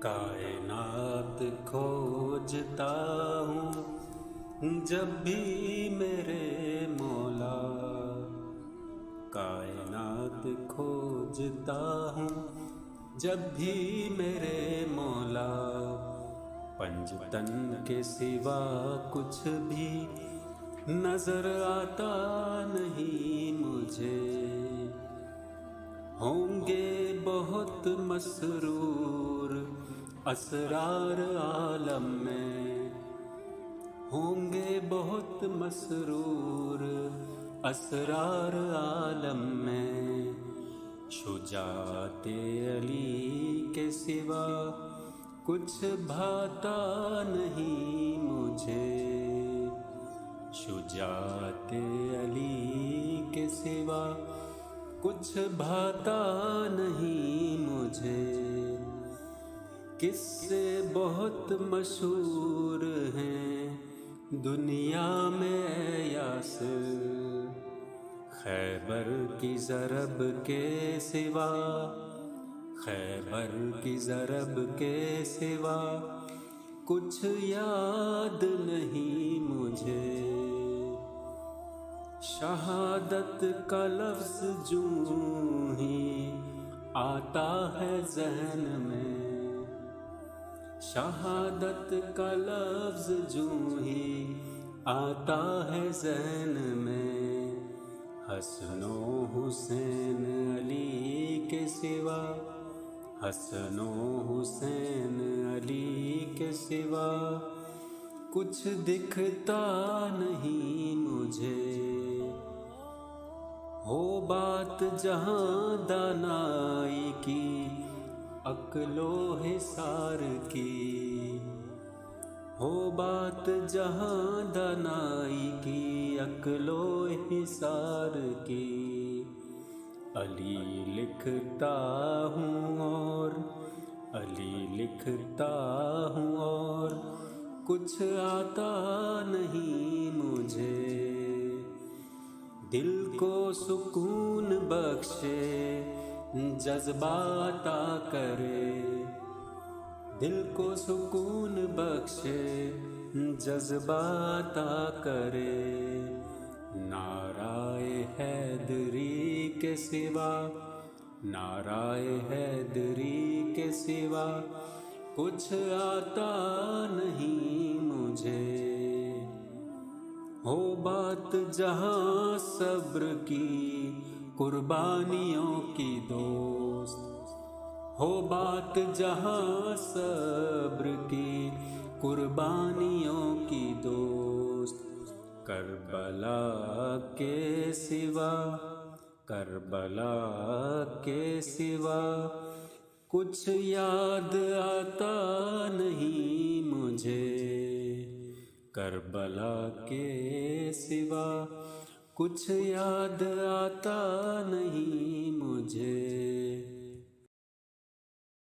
کائنات کھوجتا ہوں جب بھی میرے مولا، کائنات کھوجتا ہوں جب بھی میرے مولا، پنج تن کے سوا کچھ بھی نظر آتا نہیں مجھے۔ ہوں گے بہت مسرور اسرار عالم میں، ہوں گے بہت مسرور اسرار عالم میں، شجاعت علی کے سوا کچھ بھاتا نہیں مجھے، شجاعت علی کے سوا کچھ بھاتا نہیں مجھے۔ قصے بہت مشہور ہیں دنیا میں یاسر، خیبر کی ضرب کے سوا، خیبر کی ضرب کے سوا کچھ یاد نہیں مجھے۔ شہادت کا لفظ جوں ہی آتا ہے ذہن میں، شہادت کا لفظ جوں ہی آتا ہے ذہن میں، حسن و حسین علی کے سوا، حسن و حسین علی کے سوا کچھ دکھتا نہیں مجھے۔ ہو بات جہاں دانائی کی عقل و حصار کی، ہو بات جہاں دانائی کی عقل و حصار کی، علی لکھتا ہوں اور علی لکھتا ہوں اور کچھ آتا نہیں مجھے۔ دل کو سکون بخشے جذبات عطا کرے، دل کو سکون بخشے جذبات عطا کرے، نعرہ حیدری کے سوا، نعرہ حیدری کے سوا کچھ آتا نہیں مجھے۔ ہو بات جہاں صبر کی قربانیوں کی دوست، ہو بات جہاں صبر کی قربانیوں کی دوست، کربلا کے سوا، کربلا کے سوا کچھ یاد آتا نہیں مجھے، کربلا کے سوا کچھ یاد آتا نہیں مجھے۔